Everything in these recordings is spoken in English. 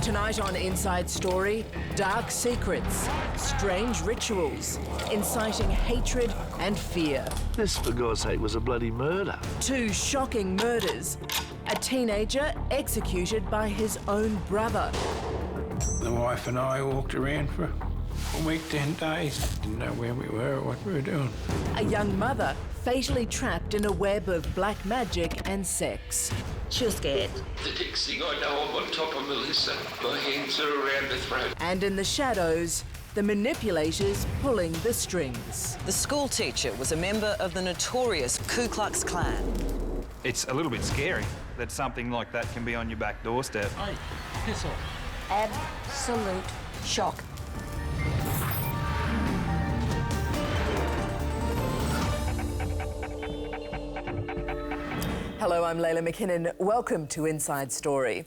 Tonight on Inside Story, dark secrets, strange rituals, inciting hatred and fear. This, for God's sake, was a bloody murder. 2 shocking murders. A teenager executed by his own brother. The wife and I walked around for a week, 10 days. Didn't know where we were or what we were doing. A young mother fatally trapped in a web of black magic and sex. She was scared. The next thing I know, I'm on top of Melissa. My hands are around her throat. And in the shadows, the manipulators pulling the strings. The school teacher was a member of the notorious Ku Klux Klan. It's a little bit scary that something like that can be on your back doorstep. Hey, piss off. Absolute shock. Hello, I'm Layla McKinnon. Welcome to Inside Story.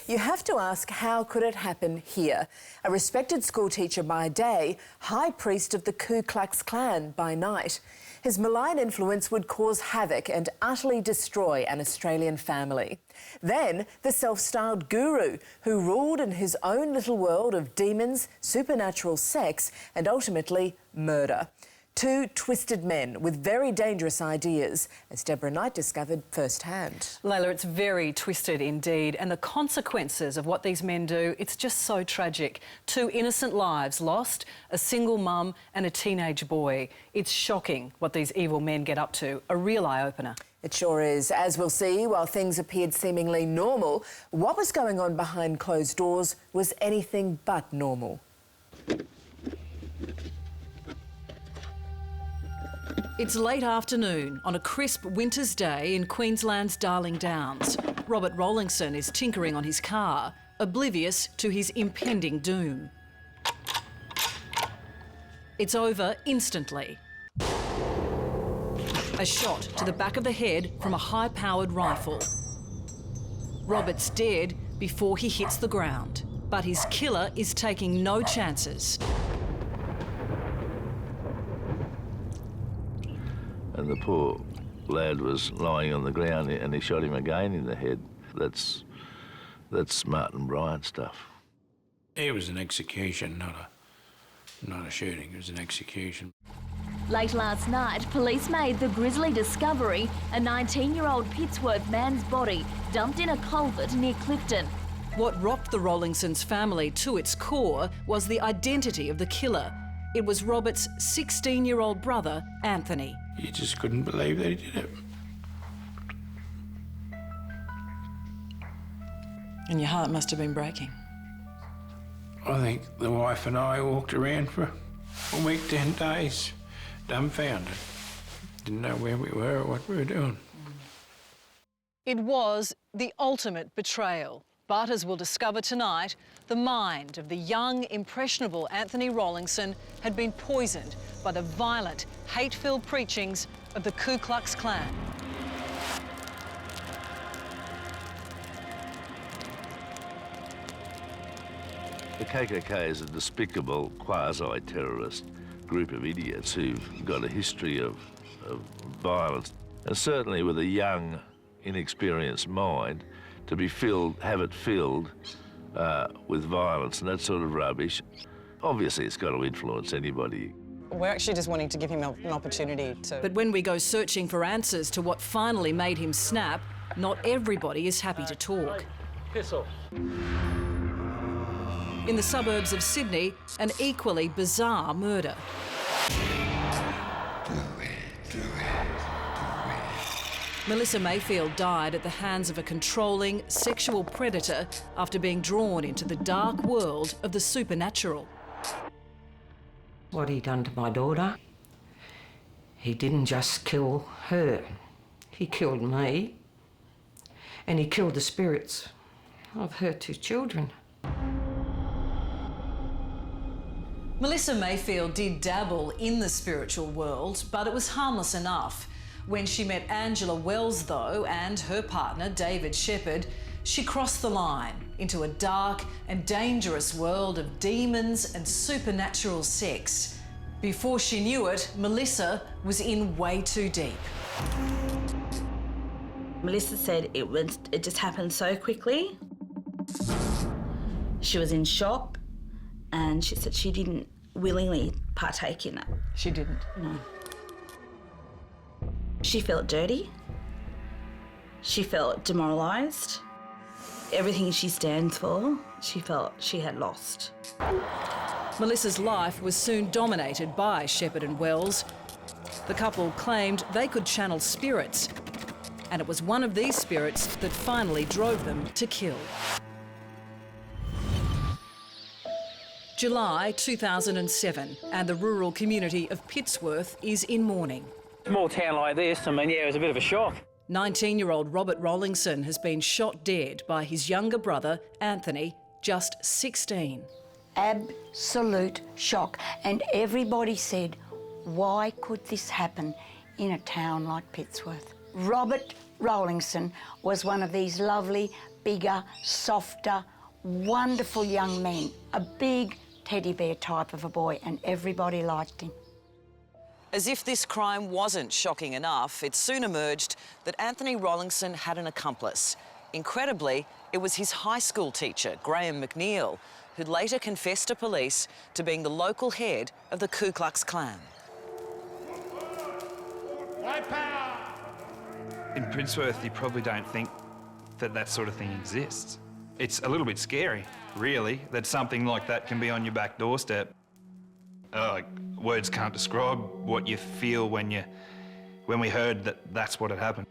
You have to ask, how could it happen here? A respected school teacher by day, high priest of the Ku Klux Klan by night. His malign influence would cause havoc and utterly destroy an Australian family. Then, the self-styled guru, who ruled in his own little world of demons, supernatural sex and ultimately murder. 2 twisted men with very dangerous ideas, as Deborah Knight discovered firsthand. Layla, it's very twisted indeed, and the consequences of what these men do, it's just so tragic. 2 innocent lives lost, a single mum and a teenage boy. It's shocking what these evil men get up to, a real eye-opener. It sure is. As we'll see, while things appeared seemingly normal, what was going on behind closed doors was anything but normal. It's late afternoon on a crisp winter's day in Queensland's Darling Downs. Robert Rollinson is tinkering on his car, oblivious to his impending doom. It's over instantly. A shot to the back of the head from a high-powered rifle. Robert's dead before he hits the ground, but his killer is taking no chances. And the poor lad was lying on the ground and he shot him again in the head. That's Martin Bryant stuff. It was an execution, not a shooting. It was an execution. Late last night, police made the grisly discovery: a 19-year-old Pittsworth man's body dumped in a culvert near Clifton. What rocked the Rollinsons' family to its core was the identity of the killer. It was Robert's 16-year-old brother, Anthony. You just couldn't believe that he did it. And your heart must have been breaking. I think the wife and I walked around for a week, 10 days, dumbfounded. Didn't know where we were or what we were doing. It was the ultimate betrayal. But as we'll discover tonight, the mind of the young, impressionable Anthony Rollinson had been poisoned by the violent, hate-filled preachings of the Ku Klux Klan. The KKK is a despicable quasi-terrorist group of idiots who've got a history of violence. And certainly with a young, inexperienced mind, to be have it filled with violence and that sort of rubbish, obviously it's got to influence anybody. We're actually just wanting to give him an opportunity to... But when we go searching for answers to what finally made him snap, not everybody is happy to talk. Piss off. In the suburbs of Sydney, an equally bizarre murder. Melissa Mayfield died at the hands of a controlling sexual predator after being drawn into the dark world of the supernatural. What he done to my daughter, he didn't just kill her, he killed me, and he killed the spirits of her 2 children. Melissa Mayfield did dabble in the spiritual world, but it was harmless enough. When she met Angela Wells, though, and her partner, David Shepherd, she crossed the line into a dark and dangerous world of demons and supernatural sex. Before she knew it, Melissa was in way too deep. Melissa said it just happened so quickly. She was in shock and she said she didn't willingly partake in it. She didn't? No. She felt dirty. She felt demoralised. Everything she stands for, she felt she had lost. Melissa's life was soon dominated by Shepherd and Wells. The couple claimed they could channel spirits, and it was one of these spirits that finally drove them to kill. July 2007, and the rural community of Pittsworth is in mourning. Small town like this, I mean, yeah, it was a bit of a shock. 19-year-old Robert Rollinson has been shot dead by his younger brother, Anthony, just 16. Absolute shock. And everybody said, why could this happen in a town like Pittsworth? Robert Rollinson was one of these lovely, bigger, softer, wonderful young men. A big teddy bear type of a boy, and everybody liked him. As if this crime wasn't shocking enough, it soon emerged that Anthony Rollinson had an accomplice. Incredibly, it was his high school teacher, Graham McNeil, who'd later confessed to police to being the local head of the Ku Klux Klan. In Pittsworth, you probably don't think that that sort of thing exists. It's a little bit scary, really, that something like that can be on your back doorstep. Words can't describe what you feel when we heard that that's what had happened.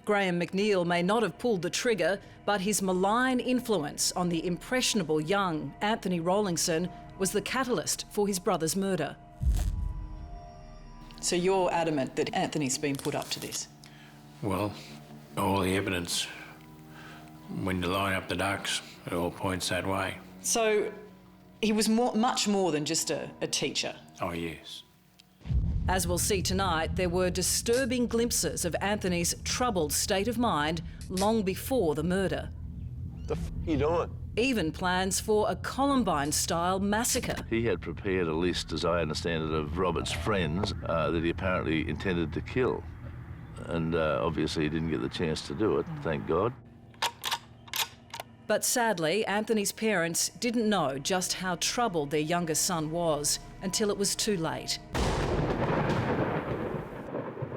Graham McNeil may not have pulled the trigger, but his malign influence on the impressionable young Anthony Rollinson was the catalyst for his brother's murder. So you're adamant that Anthony's been put up to this? Well, all the evidence, when you line up the ducks, it all points that way. So he was much more than just a teacher? Oh, yes. As we'll see tonight, there were disturbing glimpses of Anthony's troubled state of mind long before the murder. The f*** you doing? Even plans for a Columbine-style massacre. He had prepared a list, as I understand it, of Robert's friends that he apparently intended to kill. And obviously he didn't get the chance to do it, thank God. But sadly, Anthony's parents didn't know just how troubled their youngest son was until it was too late.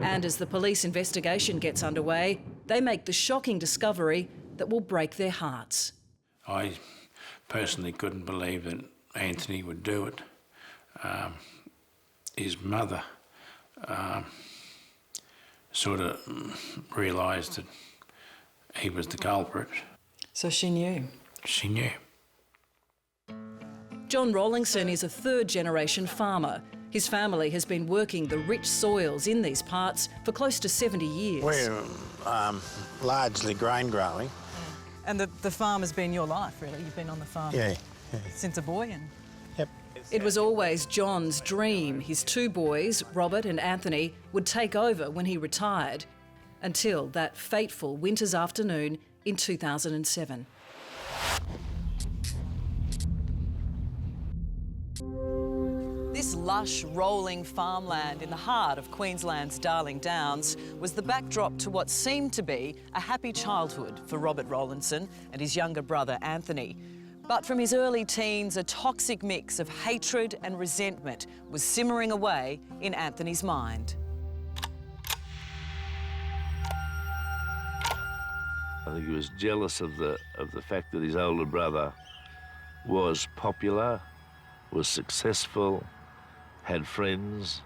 And as the police investigation gets underway, they make the shocking discovery that will break their hearts. I personally couldn't believe that Anthony would do it. His mother sort of realised that he was the culprit. So she knew? She knew. John Rollinson is a third-generation farmer. His family has been working the rich soils in these parts for close to 70 years. We're largely grain growing. And the farm has been your life, really? You've been on the farm since a boy? Yep. It was always John's dream his two boys, Robert and Anthony, would take over when he retired, until that fateful winter's afternoon in 2007. This lush, rolling farmland in the heart of Queensland's Darling Downs was the backdrop to what seemed to be a happy childhood for Robert Rollinson and his younger brother Anthony. But from his early teens, a toxic mix of hatred and resentment was simmering away in Anthony's mind. I think he was jealous of the fact that his older brother was popular, was successful, had friends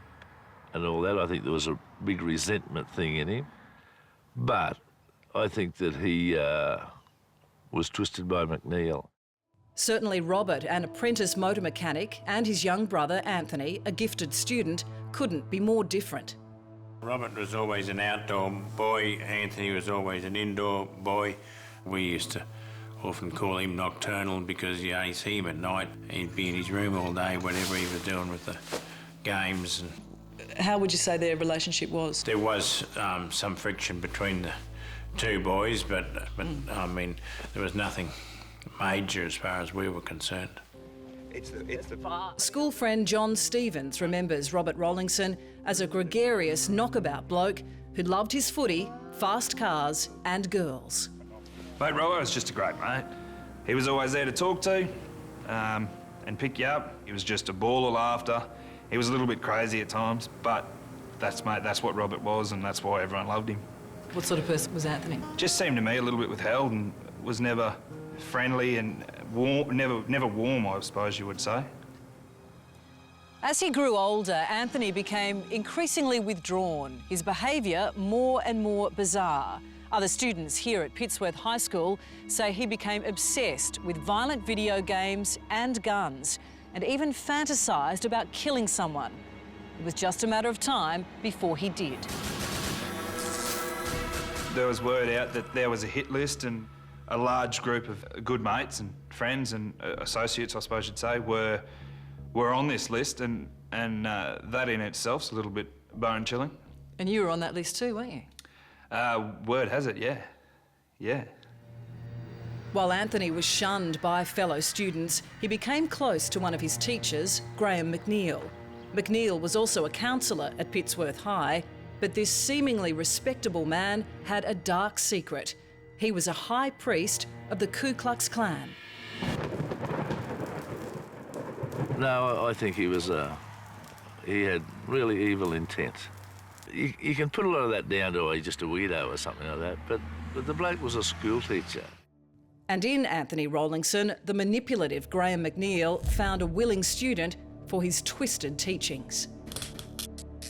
and all that. I think there was a big resentment thing in him. But I think that he was twisted by McNeil. Certainly Robert, an apprentice motor mechanic, and his young brother Anthony, a gifted student, couldn't be more different. Robert was always an outdoor boy. Anthony was always an indoor boy. We used to often call him nocturnal because you only see him at night. He'd be in his room all day, whatever he was doing with the games. How would you say their relationship was? There was some friction between the two boys, but I mean, there was nothing major as far as we were concerned. School friend John Stevens remembers Robert Rollinson as a gregarious knockabout bloke who loved his footy, fast cars and girls. Mate, Robert was just a great mate. He was always there to talk to and pick you up. He was just a ball of laughter. He was a little bit crazy at times, but that's what Robert was, and that's why everyone loved him. What sort of person was Anthony? Just seemed to me a little bit withheld and was never friendly and warm, never warm, I suppose you would say. As he grew older, Anthony became increasingly withdrawn, his behaviour more and more bizarre. Other students here at Pittsworth High School say he became obsessed with violent video games and guns, and even fantasised about killing someone. It was just a matter of time before he did. There was word out that there was a hit list, and a large group of good mates and friends and associates, I suppose you'd say, were on this list, and that in itself's a little bit bone-chilling. And you were on that list too, weren't you? Word has it, yeah. Yeah. While Anthony was shunned by fellow students, he became close to one of his teachers, Graham McNeil. McNeil was also a counsellor at Pittsworth High, but this seemingly respectable man had a dark secret. He was a high priest of the Ku Klux Klan. No, I think he had really evil intent. You can put a lot of that down to he's just a weirdo or something like that, but the bloke was a school teacher. And in Anthony Rollinson, the manipulative Graham McNeil found a willing student for his twisted teachings.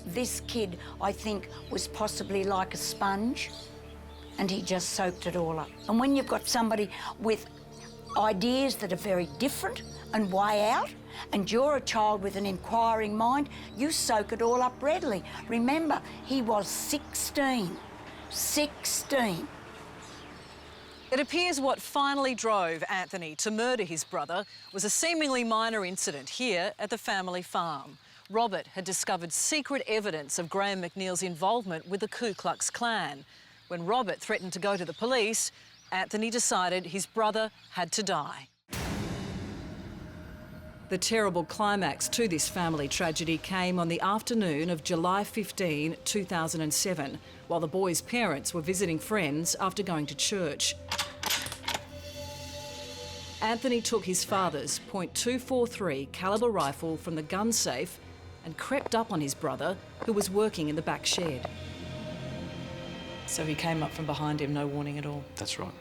This kid, I think, was possibly like a sponge, and he just soaked it all up. And when you've got somebody with ideas that are very different and way out, and you're a child with an inquiring mind, you soak it all up readily. Remember, he was 16. 16. It appears what finally drove Anthony to murder his brother was a seemingly minor incident here at the family farm. Robert had discovered secret evidence of Graham McNeil's involvement with the Ku Klux Klan. When Robert threatened to go to the police, Anthony decided his brother had to die. The terrible climax to this family tragedy came on the afternoon of July 15, 2007, while the boys' parents were visiting friends after going to church. Anthony took his father's .243 calibre rifle from the gun safe and crept up on his brother, who was working in the back shed. So he came up from behind him, no warning at all? That's right.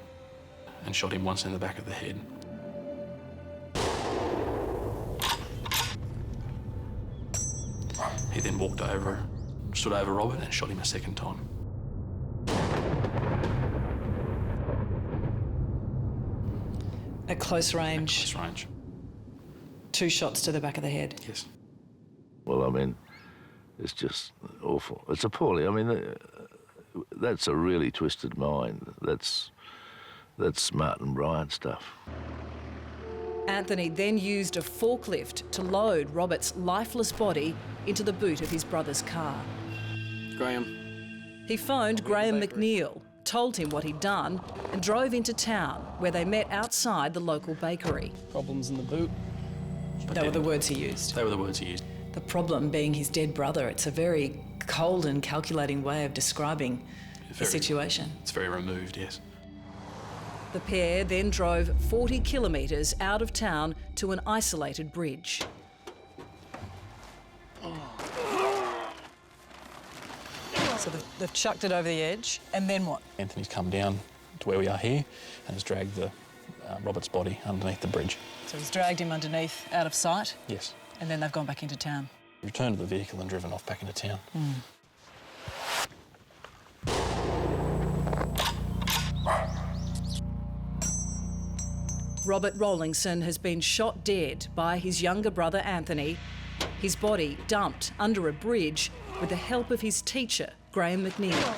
And shot him once in the back of the head. He then walked over, stood over Robert and shot him a second time. At close range? At close range. 2 shots to the back of the head? Yes. Well, I mean, it's just awful. It's appalling. I mean, that's a really twisted mind. That's Martin Bryant stuff. Anthony then used a forklift to load Robert's lifeless body into the boot of his brother's car. Graham. He phoned Graham McNeil, told him what he'd done, and drove into town, where they met outside the local bakery. Problems in the boot. They were the words he used. They were the words he used. The problem being his dead brother. It's a very cold and calculating way of describing the situation. It's very removed, yes. The pair then drove 40 kilometres out of town to an isolated bridge. So they've chucked it over the edge, and then what? Anthony's come down to where we are here and has dragged Robert's body underneath the bridge. So he's dragged him underneath, out of sight? Yes. And then they've gone back into town? Returned to the vehicle and driven off back into town. Robert Rollinson has been shot dead by his younger brother Anthony, his body dumped under a bridge with the help of his teacher, Graham McNeil.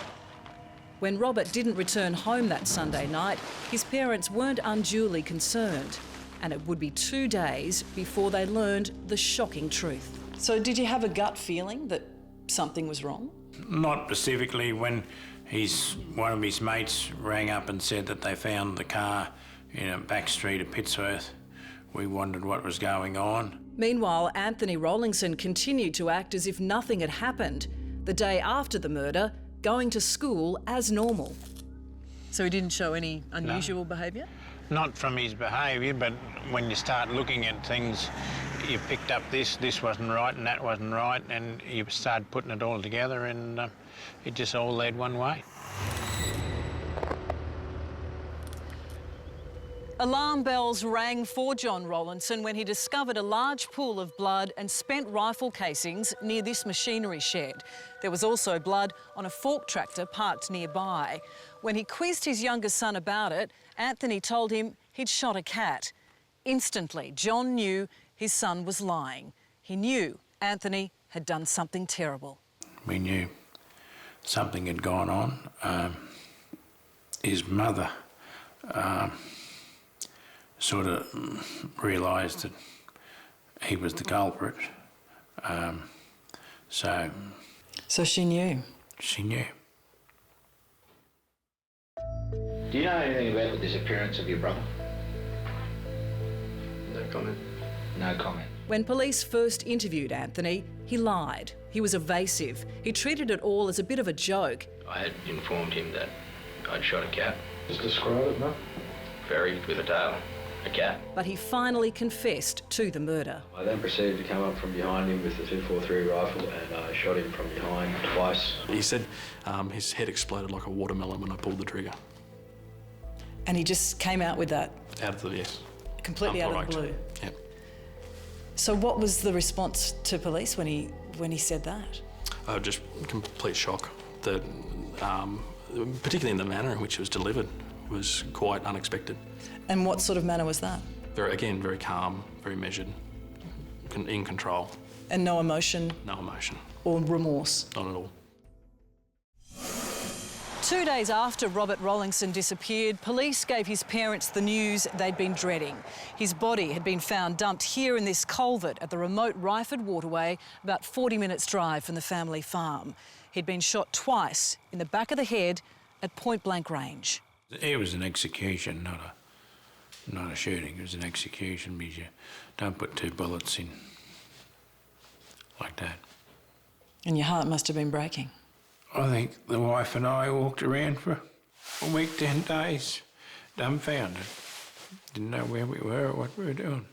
When Robert didn't return home that Sunday night, his parents weren't unduly concerned, and it would be 2 days before they learned the shocking truth. So did you have a gut feeling that something was wrong? Not specifically. When one of his mates rang up and said that they found the car in a back street of Pittsworth, we wondered what was going on. Meanwhile, Anthony Rollinson continued to act as if nothing had happened. The day after the murder, going to school as normal. So he didn't show any unusual behaviour? Not from his behaviour, but when you start looking at things, you picked up this wasn't right and that wasn't right, and you started putting it all together, and it just all led one way. Alarm bells rang for John Rollinson when he discovered a large pool of blood and spent rifle casings near this machinery shed. There was also blood on a fork tractor parked nearby. When he quizzed his younger son about it, Anthony told him he'd shot a cat. Instantly, John knew his son was lying. He knew Anthony had done something terrible. We knew something had gone on. His mother sort of realised that he was the culprit. So she knew? She knew. Do you know anything about the disappearance of your brother? No comment. No comment. When police first interviewed Anthony, he lied. He was evasive. He treated it all as a bit of a joke. I had informed him that I'd shot a cat. Just describe it, mate. Fairy with a tail. A cat. But he finally confessed to the murder. I then proceeded to come up from behind him with the 243 rifle and I shot him from behind twice. He said his head exploded like a watermelon when I pulled the trigger. And he just came out with that? Out of the, yes. Completely out of the blue? Yep. So what was the response to police when he said that? Just complete shock. That, particularly in the manner in which it was delivered, was quite unexpected. And what sort of manner was that? Again, very calm, very measured, in control. And no emotion? No emotion. Or remorse? Not at all. 2 days after Robert Rollinson disappeared, police gave his parents the news they'd been dreading. His body had been found dumped here in this culvert at the remote Ryford waterway, about 40 minutes' drive from the family farm. He'd been shot twice in the back of the head at point-blank range. It was an execution, not a shooting. It was an execution because you don't put two bullets in like that. And your heart must have been breaking. I think the wife and I walked around for a week, 10 days, dumbfounded. Didn't know where we were or what we were doing.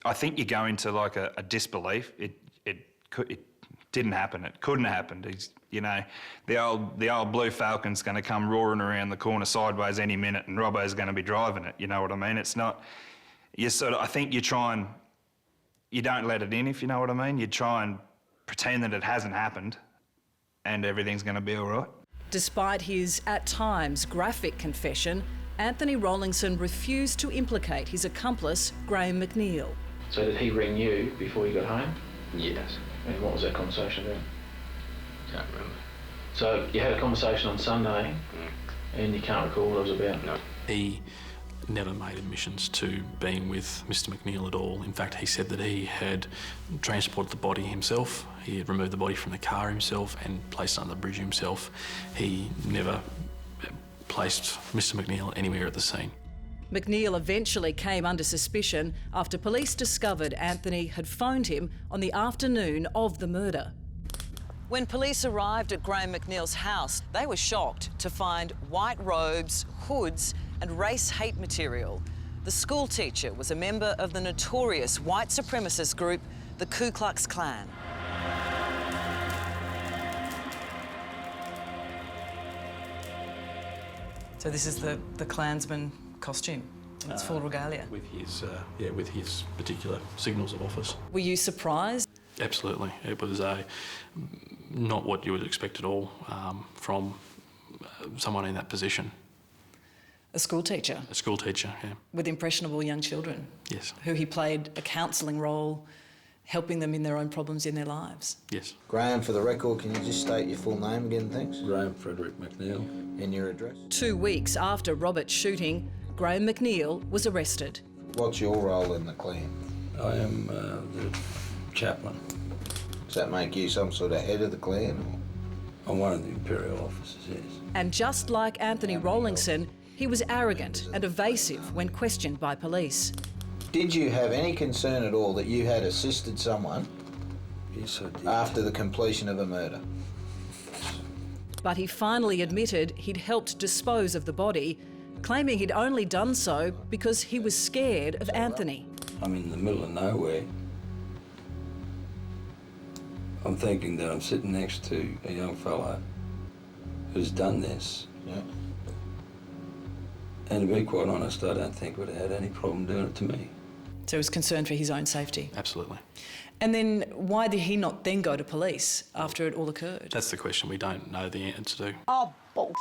I think you go into like a disbelief. It didn't happen. It couldn't have happened. The old Blue Falcon's going to come roaring around the corner sideways any minute, and Robbo's going to be driving it. You know what I mean? It's not. I think you try and you don't let it in, if you know what I mean. You try and pretend that it hasn't happened, and everything's going to be all right. Despite his, at times, graphic confession, Anthony Rollinson refused to implicate his accomplice, Graham McNeil. So did he ring you before you got home? Yes. And what was that conversation about? Can't remember. So you had a conversation on Sunday, and you can't recall what it was about? No. He never made admissions to being with Mr McNeil at all. In fact, he said that he had transported the body himself. He had removed the body from the car himself and placed it under the bridge himself. He never placed Mr McNeil anywhere at the scene. McNeil eventually came under suspicion after police discovered Anthony had phoned him on the afternoon of the murder. When police arrived at Graham McNeil's house, they were shocked to find white robes, hoods and race hate material. The school teacher was a member of the notorious white supremacist group, the Ku Klux Klan. So this is the Klansman costume, in its full regalia? With his particular signals of office. Were you surprised? Absolutely. It was not what you would expect at all from someone in that position. A school teacher? A school teacher, yeah. With impressionable young children? Yes. Who he played a counselling role, helping them in their own problems in their lives? Yes. Graham, for the record, can you just state your full name again, thanks? Graham Frederick McNeil. And your address? 2 weeks after Robert's shooting, Graham McNeil was arrested. What's your role in the Klan? I am the chaplain. Does that make you some sort of head of the Klan? Or? I'm one of the Imperial officers, yes. And just like Anthony Rollinson, he was arrogant and evasive when questioned by police. Did you have any concern at all that you had assisted someone Yes, I did. after the completion of a murder? But he finally admitted he'd helped dispose of the body claiming he'd only done so because he was scared of Anthony. I'm in the middle of nowhere. I'm thinking that I'm sitting next to a young fellow who's done this. Yeah. And to be quite honest, I don't think would have had any problem doing it to me. So he was concerned for his own safety? Absolutely. And then why did he not then go to police after it all occurred? That's the question we don't know the answer to. Oh, bullshit.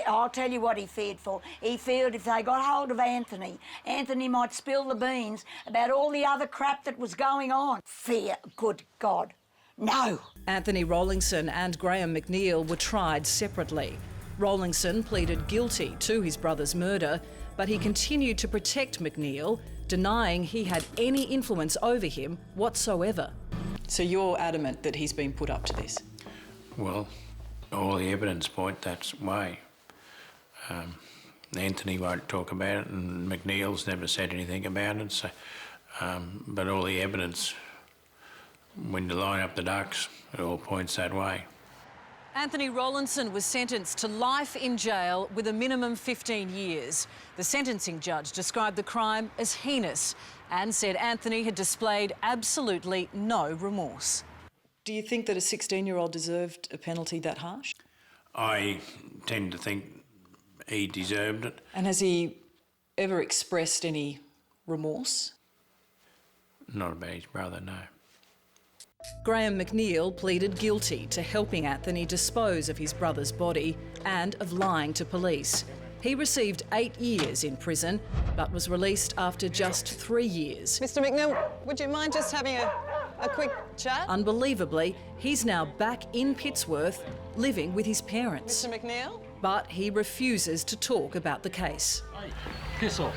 I'll tell you what he feared for. He feared if they got hold of Anthony, Anthony might spill the beans about all the other crap that was going on. Fear, good God, no. Anthony Rollinson and Graham McNeil were tried separately. Rollinson pleaded guilty to his brother's murder, but he continued to protect McNeil, denying he had any influence over him whatsoever. So you're adamant that he's been put up to this? Well, all the evidence point that way. Anthony won't talk about it, and McNeil's never said anything about it. So, but all the evidence, when you line up the ducks, it all points that way. Anthony Rollinson was sentenced to life in jail with a minimum 15 years. The sentencing judge described the crime as heinous and said Anthony had displayed absolutely no remorse. Do you think that a 16-year-old deserved a penalty that harsh? I tend to think he deserved it. And has he ever expressed any remorse? Not about his brother, no. Graham McNeil pleaded guilty to helping Anthony dispose of his brother's body and of lying to police. He received 8 years in prison, but was released after just 3 years. Mr McNeil, would you mind just having a quick chat? Unbelievably, he's now back in Pittsworth, living with his parents. Mr McNeil? But he refuses to talk about the case. Hey, piss off.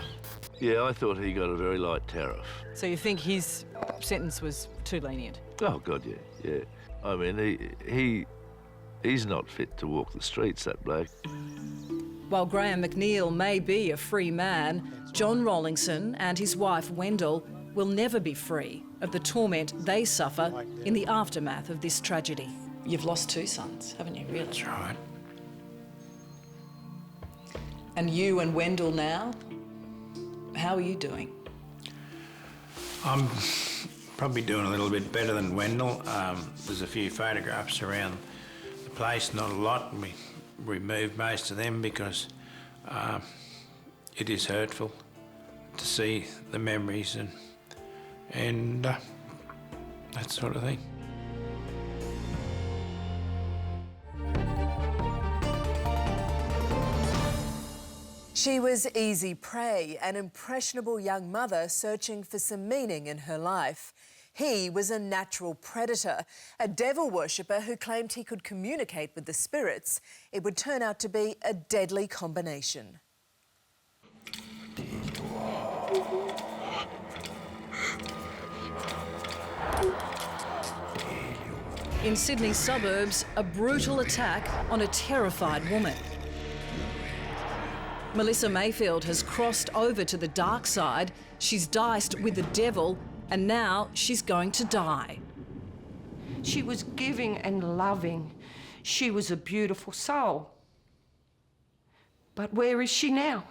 Yeah, I thought he got a very light tariff. So you think his sentence was too lenient? Oh, God, yeah. I mean, he's not fit to walk the streets, that bloke. While Graham McNeil may be a free man, John Rollinson and his wife Wendell will never be free of the torment they suffer in the aftermath of this tragedy. You've lost 2 sons, haven't you, really? That's right. And you and Wendell now, how are you doing? I'm probably doing a little bit better than Wendell. There's a few photographs around the place, not a lot. We removed most of them because it is hurtful to see the memories and that sort of thing. She was easy prey, an impressionable young mother searching for some meaning in her life. He was a natural predator, a devil worshipper who claimed he could communicate with the spirits. It would turn out to be a deadly combination. In Sydney's suburbs, a brutal attack on a terrified woman. Melissa Mayfield has crossed over to the dark side. She's diced with the devil, and now she's going to die. She was giving and loving. She was a beautiful soul. But where is she now?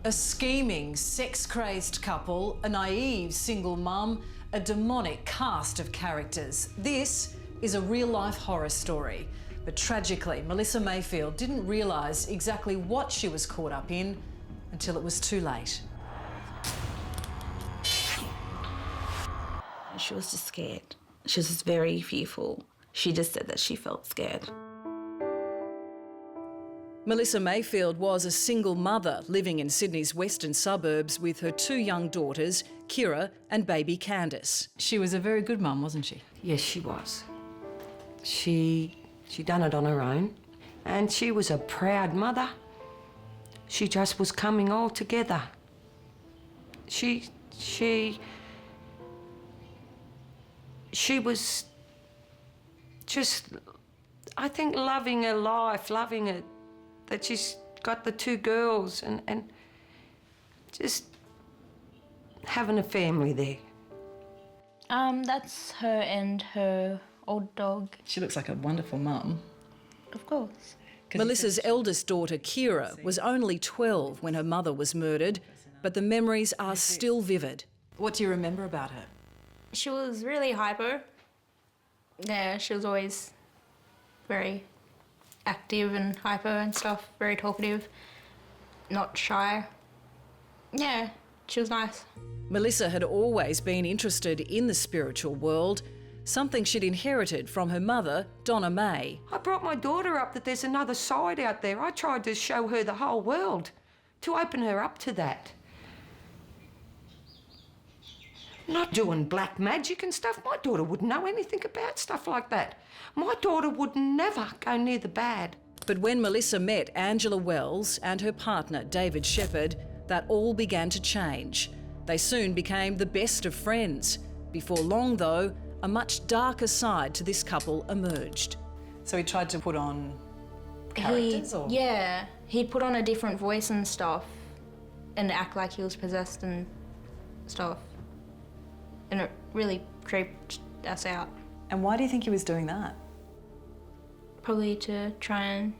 A scheming, sex-crazed couple, a naive single mum, a demonic cast of characters. This is a real-life horror story. But tragically, Melissa Mayfield didn't realise exactly what she was caught up in until it was too late. She was just scared. She was just very fearful. She just said that she felt scared. Melissa Mayfield was a single mother living in Sydney's western suburbs with her 2 young daughters, Kira and baby Candice. She was a very good mum, wasn't she? Yes, she was. She done it on her own, and she was a proud mother. She just was coming all together. She was just, I think, loving her life, loving it, that she's got the 2 girls and just having a family there. That's her and her old dog. She looks like a wonderful mum. Of course. Melissa's eldest daughter, Kira, was only 12 when her mother was murdered, but the memories are still vivid. What do you remember about her? She was really hyper. Yeah, she was always very active and hyper and stuff, very talkative, not shy. Yeah, she was nice. Melissa had always been interested in the spiritual world, something she'd inherited from her mother, Donna May. I brought my daughter up that there's another side out there. I tried to show her the whole world, to open her up to that. Not doing black magic and stuff. My daughter wouldn't know anything about stuff like that. My daughter would never go near the bad. But when Melissa met Angela Wells and her partner, David Shepherd, that all began to change. They soon became the best of friends. Before long, though, a much darker side to this couple emerged. So he tried to put on characters? Yeah, he'd put on a different voice and stuff and act like he was possessed and stuff. And it really creeped us out. And why do you think he was doing that? Probably to try and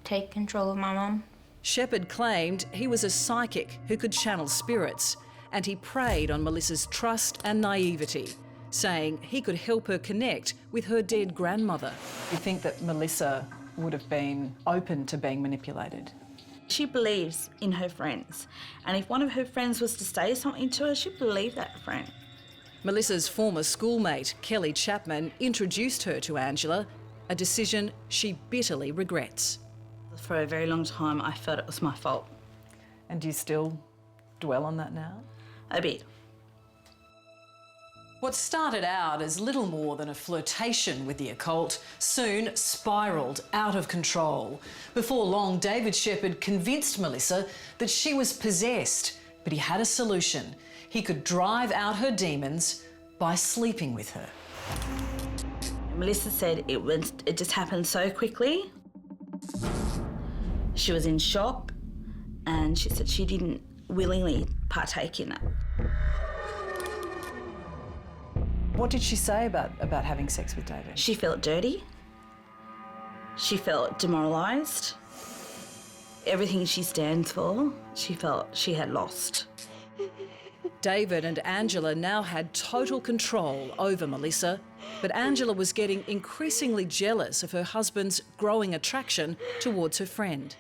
take control of my mum. Shepherd claimed he was a psychic who could channel spirits, and he preyed on Melissa's trust and naivety, saying he could help her connect with her dead grandmother. You think that Melissa would have been open to being manipulated? She believes in her friends, and if one of her friends was to say something to her, she'd believe that friend. Melissa's former schoolmate, Kelly Chapman, introduced her to Angela, a decision she bitterly regrets. For a very long time, I felt it was my fault. And do you still dwell on that now? A bit. What started out as little more than a flirtation with the occult soon spiralled out of control. Before long, David Shepherd convinced Melissa that she was possessed, but he had a solution. He could drive out her demons by sleeping with her. Melissa said it just happened so quickly. She was in shock, and she said she didn't willingly partake in it. What did she say about having sex with David? She felt dirty. She felt demoralised. Everything she stands for, she felt she had lost. David and Angela now had total control over Melissa, but Angela was getting increasingly jealous of her husband's growing attraction towards her friend.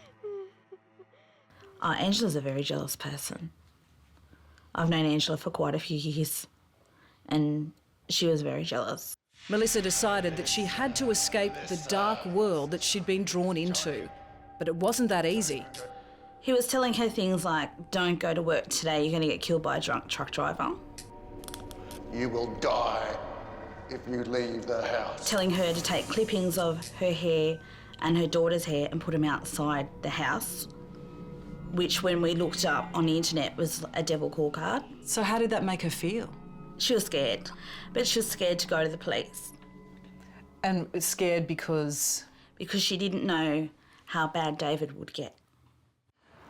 Angela's a very jealous person. I've known Angela for quite a few years, and she was very jealous. Melissa decided that she had to escape the dark world that she'd been drawn into, but it wasn't that easy. He was telling her things like, don't go to work today, you're going to get killed by a drunk truck driver. You will die if you leave the house. Telling her to take clippings of her hair and her daughter's hair and put them outside the house, which when we looked up on the internet was a devil call card. So how did that make her feel? She was scared, but she was scared to go to the police. And scared because? Because she didn't know how bad David would get.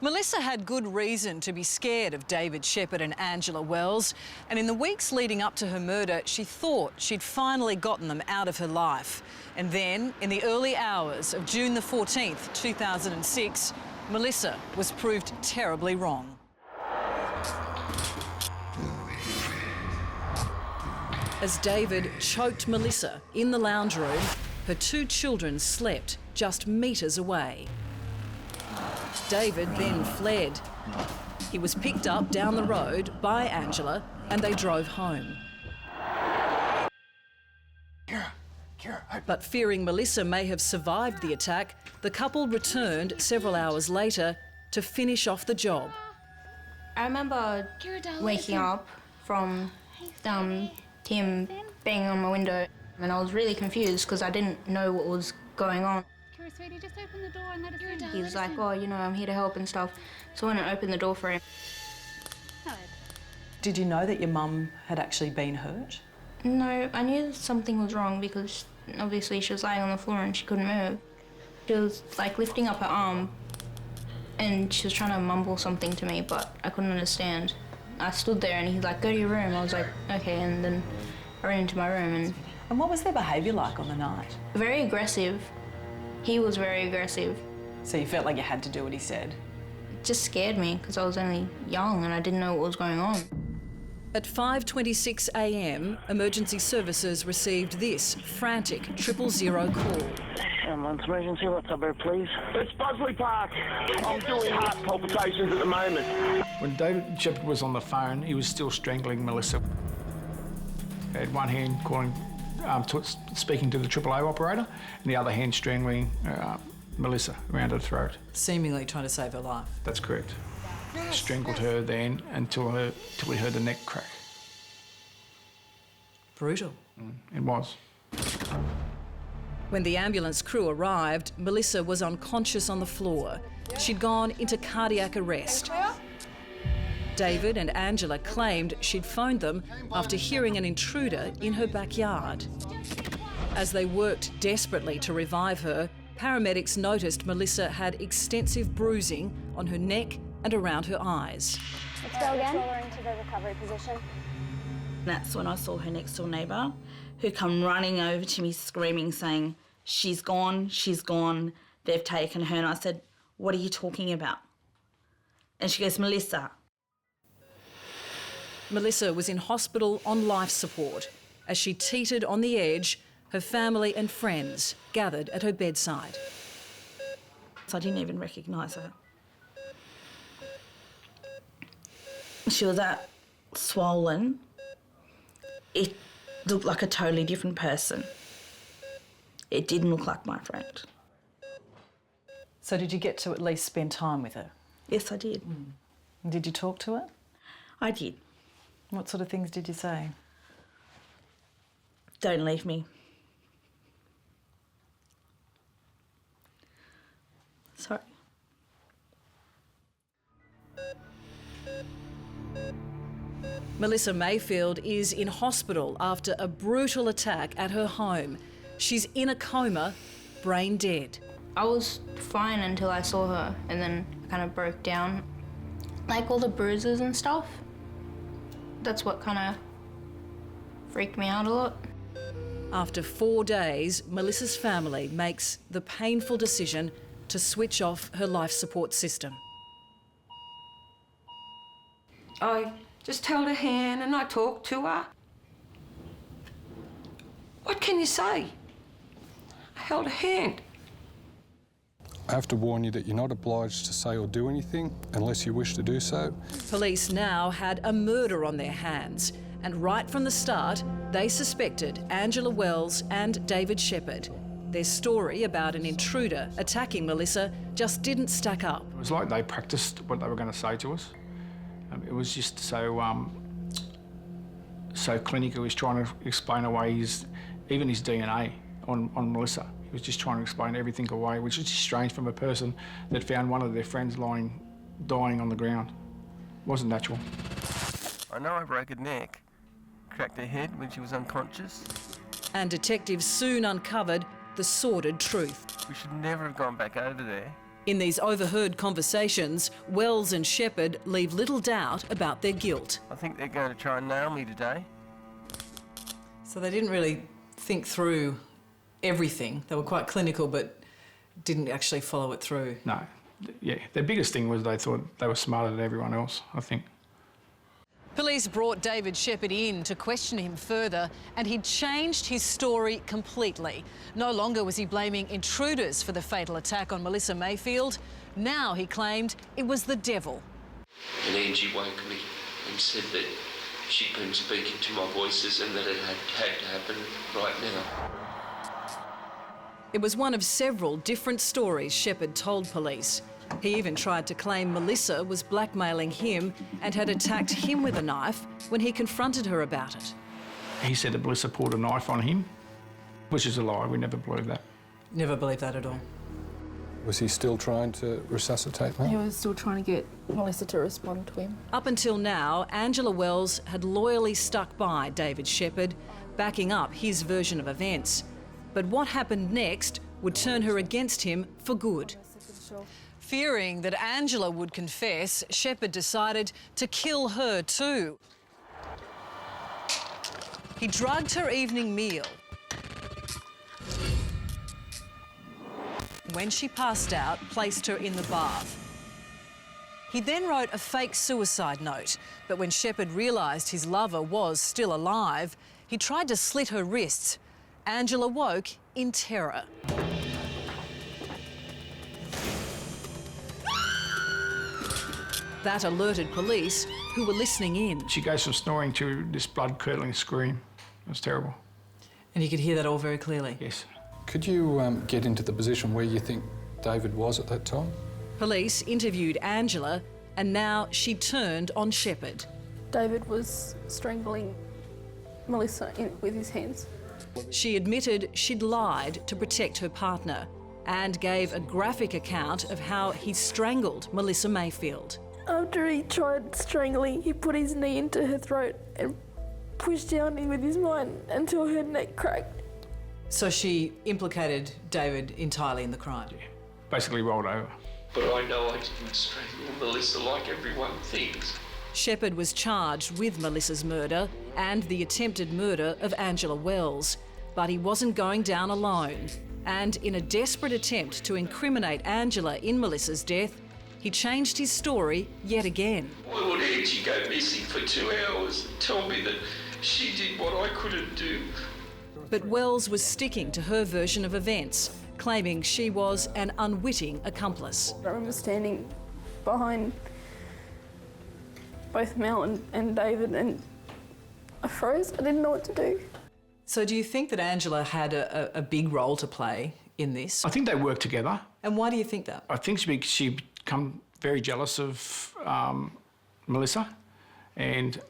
Melissa had good reason to be scared of David Shepherd and Angela Wells, and in the weeks leading up to her murder, she thought she'd finally gotten them out of her life. And then, in the early hours of June the 14th, 2006, Melissa was proved terribly wrong. As David choked Melissa in the lounge room, her two children slept just metres away. David then fled. He was picked up down the road by Angela and they drove home. But fearing Melissa may have survived the attack, the couple returned several hours later to finish off the job. I remember waking up from him banging on my window, and I was really confused because I didn't know what was going on. Sweetie, just open the door and let us in. He was like, oh, you know, I'm here to help and stuff. So I went and opened the door for him. Did you know that your mum had actually been hurt? No, I knew something was wrong because obviously she was lying on the floor and she couldn't move. She was like lifting up her arm and she was trying to mumble something to me, but I couldn't understand. I stood there and he's like, go to your room. I was like, okay, and then I ran into my room. And what was their behaviour like on the night? Very aggressive. He was very aggressive. So you felt like you had to do what he said? It just scared me because I was only young and I didn't know what was going on. At 5:26 a.m, emergency services received this frantic 000 call. Ambulance emergency, what suburb, please? It's Busley Park. I'm doing heart palpitations at the moment. When David Shepherd was on the phone, he was still strangling Melissa. He had one hand speaking to the AAA operator, and the other hand strangling Melissa around her throat. Seemingly trying to save her life. That's correct. Strangled her then until he heard the neck crack. Brutal. It was. When the ambulance crew arrived, Melissa was unconscious on the floor. She'd gone into cardiac arrest. David and Angela claimed she'd phoned them after hearing an intruder in her backyard. As they worked desperately to revive her, paramedics noticed Melissa had extensive bruising on her neck and around her eyes. Let's go again. Roll her into the recovery position. That's when I saw her next door neighbour, who come running over to me screaming, saying, she's gone, they've taken her. And I said, what are you talking about? And she goes, Melissa. Melissa was in hospital on life support. As she teetered on the edge, her family and friends gathered at her bedside. So I didn't even recognise her. She was that swollen. It looked like a totally different person. It didn't look like my friend. So did you get to at least spend time with her? Yes, I did. Did you talk to her? I did. What sort of things did you say? Don't leave me. Sorry. Melissa Mayfield is in hospital after a brutal attack at her home. She's in a coma, brain dead. I was fine until I saw her, and then I kind of broke down. Like all the bruises and stuff. That's what kind of freaked me out a lot. After 4 days, Melissa's family makes the painful decision to switch off her life support system. I just held her hand and I talked to her. What can you say? I held her hand. I have to warn you that you're not obliged to say or do anything unless you wish to do so. Police now had a murder on their hands, and right from the start, they suspected Angela Wells and David Shepherd. Their story about an intruder attacking Melissa just didn't stack up. It was like they practiced what they were going to say to us. It was just so clinical. He was trying to explain away even his DNA on Melissa. He was just trying to explain everything away, which is just strange from a person that found one of their friends dying on the ground. It wasn't natural. I know I broke her neck, cracked her head when she was unconscious. And detectives soon uncovered the sordid truth. We should never have gone back over there. In these overheard conversations, Wells and Shepherd leave little doubt about their guilt. I think they're going to try and nail me today. So they didn't really think through everything. They were quite clinical, but didn't actually follow it through. No. Yeah, their biggest thing was they thought they were smarter than everyone else, I think. Police brought David Shepherd in to question him further, and he'd changed his story completely. No longer was he blaming intruders for the fatal attack on Melissa Mayfield. Now he claimed it was the devil. And Angie woke me and said that she'd been speaking to my voices and that it had to happen right now. It was one of several different stories Shepherd told police. He even tried to claim Melissa was blackmailing him and had attacked him with a knife when he confronted her about it. He said that Melissa pulled a knife on him, which is a lie. We never believed that. Never believed that at all. Was he still trying to resuscitate me? He was still trying to get Melissa to respond to him. Up until now, Angela Wells had loyally stuck by David Shepherd, backing up his version of events. But what happened next would turn her against him for good. Fearing that Angela would confess, Shepherd decided to kill her too. He drugged her evening meal, when she passed out, placed her in the bath. He then wrote a fake suicide note, but when Shepherd realised his lover was still alive, he tried to slit her wrists. Angela woke in terror. That alerted police, who were listening in. She goes from snoring to this blood-curdling scream. It was terrible. And you could hear that all very clearly? Yes. Could you get into the position where you think David was at that time? Police interviewed Angela, and now she turned on Shepherd. David was strangling Melissa with his hands. She admitted she'd lied to protect her partner and gave a graphic account of how he strangled Melissa Mayfield. After he tried strangling, he put his knee into her throat and pushed down with his mind until her neck cracked. So she implicated David entirely in the crime? Yeah. Basically rolled over. But I know I didn't strangle Melissa like everyone thinks. Shepherd was charged with Melissa's murder and the attempted murder of Angela Wells, but he wasn't going down alone. And in a desperate attempt to incriminate Angela in Melissa's death, he changed his story yet again. Why would Angie go missing for 2 hours and tell me that she did what I couldn't do? But Wells was sticking to her version of events, claiming she was an unwitting accomplice. I remember standing behind both Mel and David, and I froze. I didn't know what to do. So do you think that Angela had a big role to play in this? I think they worked together. And why do you think that? I think she become very jealous of Melissa, and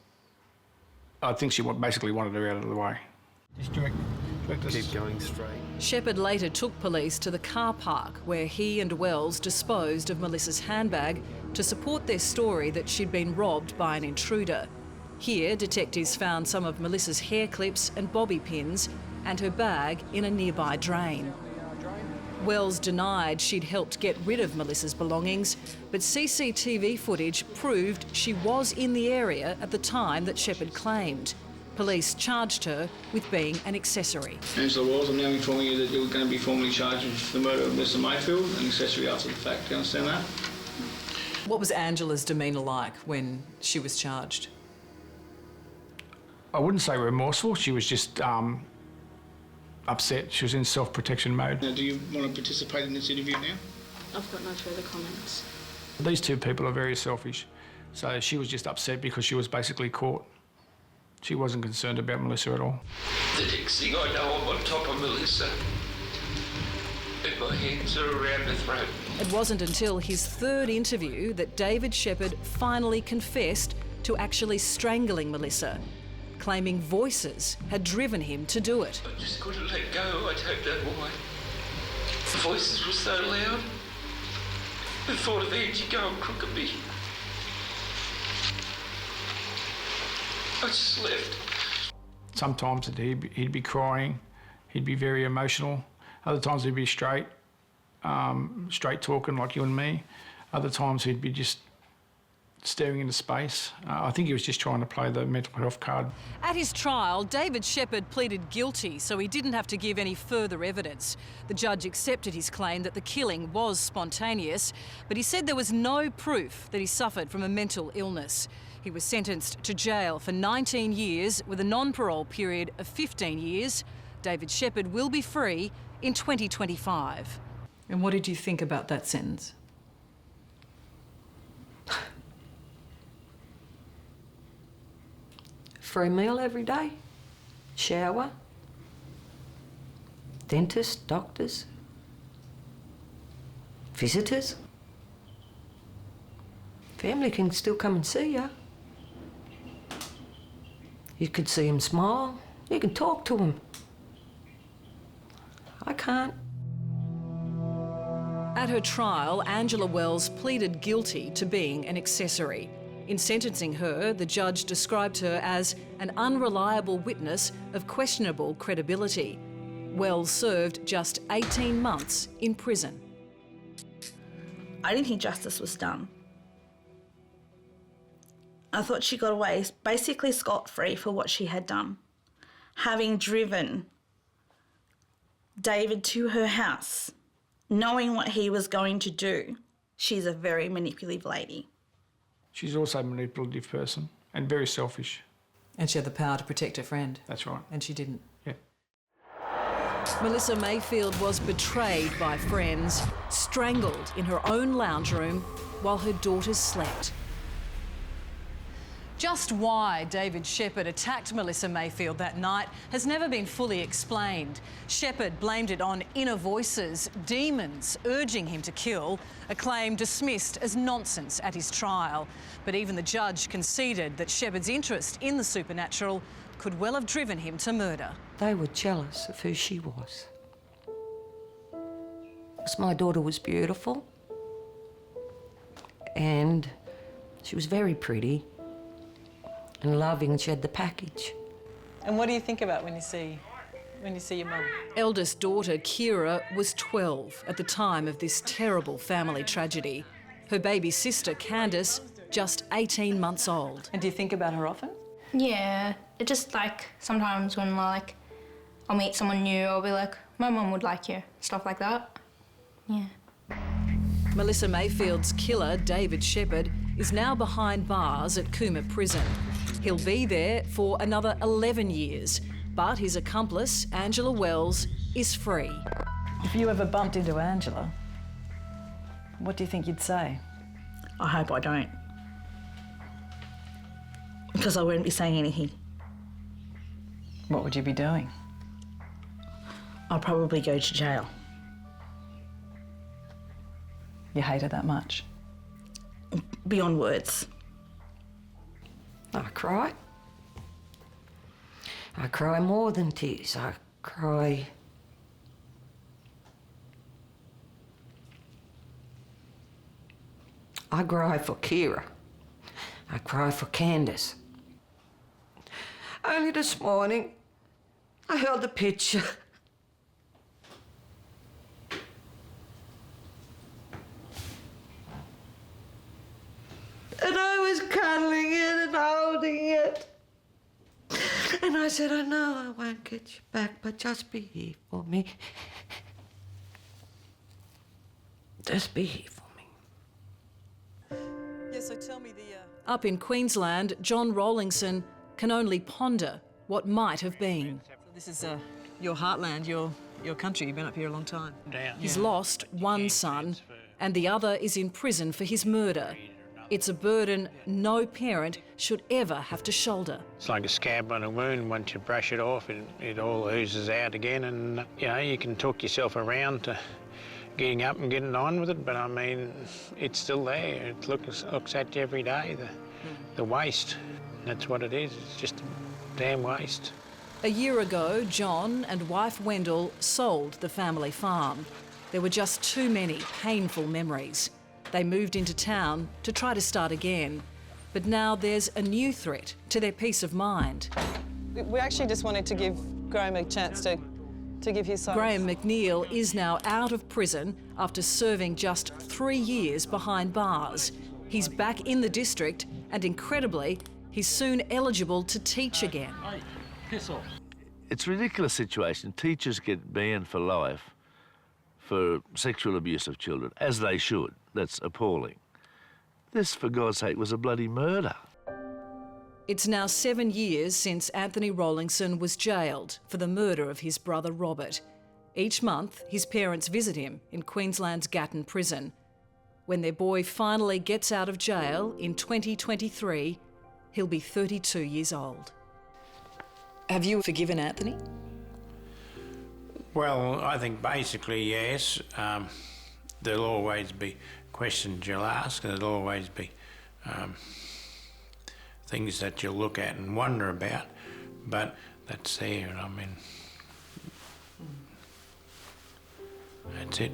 I think she basically wanted her out of the way. Just direct Keep going straight. Shepherd later took police to the car park where he and Wells disposed of Melissa's handbag to support their story that she'd been robbed by an intruder. Here, detectives found some of Melissa's hair clips and bobby pins and her bag in a nearby drain. Wells denied she'd helped get rid of Melissa's belongings, but CCTV footage proved she was in the area at the time that Shepherd claimed. Police charged her with being an accessory. Angela Wells, I'm now informing you that you're going to be formally charged with the murder of Melissa Mayfield, an accessory after the fact. Do you understand that? What was Angela's demeanour like when she was charged? I wouldn't say remorseful. She was just upset. She was in self-protection mode. Now, do you want to participate in this interview now? I've got no further comments. These two people are very selfish. So she was just upset because she was basically caught. She wasn't concerned about Melissa at all. The next thing I know, I'm on top of Melissa, and my hands are around her throat. It wasn't until his third interview that David Shepherd finally confessed to actually strangling Melissa, claiming voices had driven him to do it. I just couldn't let go. I don't know why. The voices were so loud. The thought of Angie going crook at me. I just left. Sometimes he'd be crying, he'd be very emotional. Other times he'd be straight talking like you and me. Other times he'd be just staring into space. I think he was just trying to play the mental health card. At his trial, David Shepherd pleaded guilty, so he didn't have to give any further evidence. The judge accepted his claim that the killing was spontaneous, but he said there was no proof that he suffered from a mental illness. He was sentenced to jail for 19 years with a non-parole period of 15 years. David Shepherd will be free in 2025. And what did you think about that sentence? Free meal every day, shower, dentist, doctors, visitors. Family can still come and see you. You could see him smile. You can talk to him. I can't. At her trial, Angela Wells pleaded guilty to being an accessory. In sentencing her, the judge described her as an unreliable witness of questionable credibility. Wells served just 18 months in prison. I didn't think justice was done. I thought she got away basically scot-free for what she had done. Having driven David to her house Knowing what he was going to do, she's a very manipulative lady. She's also a manipulative person and very selfish. And she had the power to protect her friend. That's right. And she didn't. Yeah. Melissa Mayfield was betrayed by friends, strangled in her own lounge room while her daughters slept. Just why David Shepherd attacked Melissa Mayfield that night has never been fully explained. Shepherd blamed it on inner voices, demons urging him to kill, a claim dismissed as nonsense at his trial. But even the judge conceded that Shepherd's interest in the supernatural could well have driven him to murder. They were jealous of who she was. Because my daughter was beautiful and she was very pretty and loving, and she had the package. And what do you think about when you see your mum? Eldest daughter Kira was 12 at the time of this terrible family tragedy. Her baby sister Candice just 18 months old. And do you think about her often? Yeah, it just like sometimes when I'll meet someone new, I'll be like, my mum would like you, stuff like that. Yeah. Melissa Mayfield's killer, David Shepherd, is now behind bars at Cooma Prison. He'll be there for another 11 years, but his accomplice, Angela Wells, is free. If you ever bumped into Angela, what do you think you'd say? I hope I don't. Because I wouldn't be saying anything. What would you be doing? I'd probably go to jail. You hate her that much? Beyond words. I cry. I cry more than tears. I cry. I cry for Kira. I cry for Candice. Only this morning, I held a picture. And I was cuddling it and holding it. And I said, I know I won't get you back, but just be here for me. Just be here for me. Yeah, so tell me Up in Queensland, John Rollinson can only ponder what might have been. So this is your heartland, your country. You've been up here a long time. He's lost one son and the other is in prison for his murder. It's a burden no parent should ever have to shoulder. It's like a scab on a wound. Once you brush it off, it all oozes out again, and you can talk yourself around to getting up and getting on with it, but I mean, it's still there. It looks at you every day, the waste. That's what it is. It's just a damn waste. A year ago, John and wife Wendell sold the family farm. There were just too many painful memories. They moved into town to try to start again. But now there's a new threat to their peace of mind. We actually just wanted to give Graham a chance to give his side. Graham McNeil is now out of prison after serving just 3 years behind bars. He's back in the district and, incredibly, he's soon eligible to teach again. Hey, piss off. It's a ridiculous situation. Teachers get banned for life for sexual abuse of children, as they should. That's appalling. This, for God's sake, was a bloody murder. It's now 7 years since Anthony Rollinson was jailed for the murder of his brother Robert. Each month, his parents visit him in Queensland's Gatton prison. When their boy finally gets out of jail in 2023, he'll be 32 years old. Have you forgiven Anthony? Well, I think basically yes. There'll always be questions you'll ask, and there'll always be things that you'll look at and wonder about, but that's there, I mean, that's it.